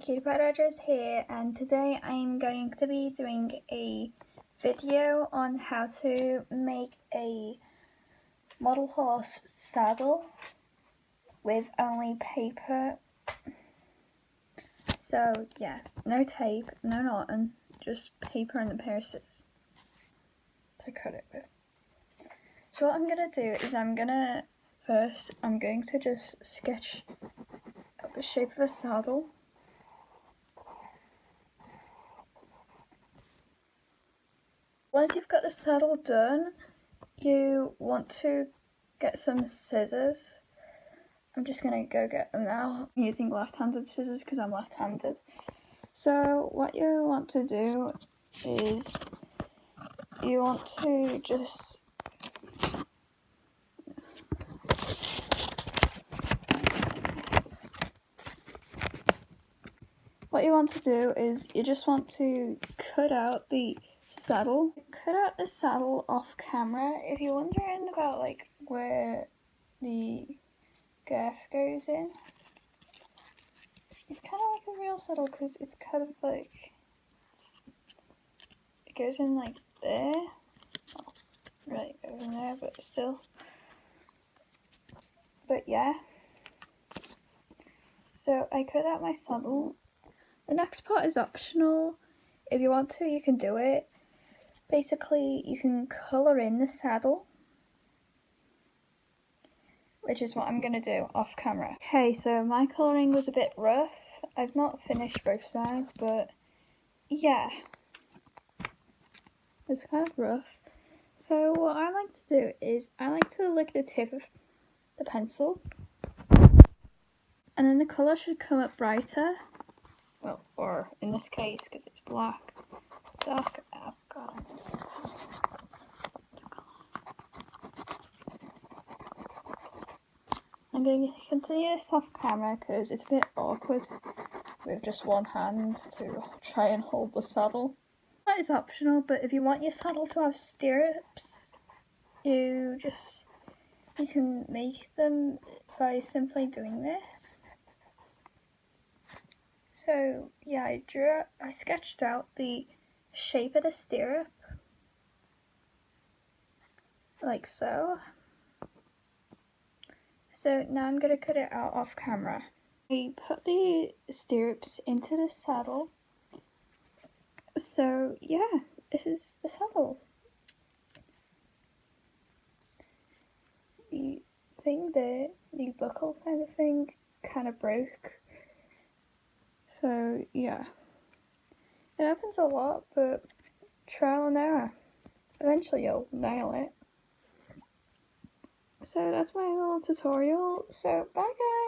Cutie Pie Dodgers here, and today I'm going to be doing a video on how to make a model horse saddle with only paper. So yeah, no tape, no nothing, just paper and a pair of scissors to cut it with. So what I'm going to do is I'm going to just sketch out the shape of a saddle. Once you've got the saddle done, you want to get some scissors. I'm just going to go get them now. I'm using left-handed scissors because I'm left-handed. So what you want to do is you want to just you just want to cut out the saddle. Cut out the saddle off camera. If you're wondering about like where the girth goes in, it's kind of like a real saddle because it's kind of like, it goes in like there. Well, really it goes in there, but still. But yeah. So I cut out my saddle. The next part is optional. If you want to, you can do it. Basically, you can colour in the saddle, which is what I'm going to do off camera. Okay, so my colouring was a bit rough. I've not finished both sides, but yeah, it's kind of rough. So what I like to do is I like to lick the tip of the pencil, and then the colour should come up brighter. Well, or in this case, because it's black, dark outline. I'm going to continue this off camera because it's a bit awkward with just one hand to try and hold the saddle. That is optional, but if you want your saddle to have stirrups, you can make them by simply doing this. So yeah, I sketched out the shape of the stirrup, like so. So now I'm going to cut it out off camera. I put the stirrups into the saddle. So yeah, this is the saddle. The thing there, the buckle kind of thing, kind of broke. So yeah, it happens a lot, but trial and error. Eventually you'll nail it. So that's my little tutorial. So bye guys.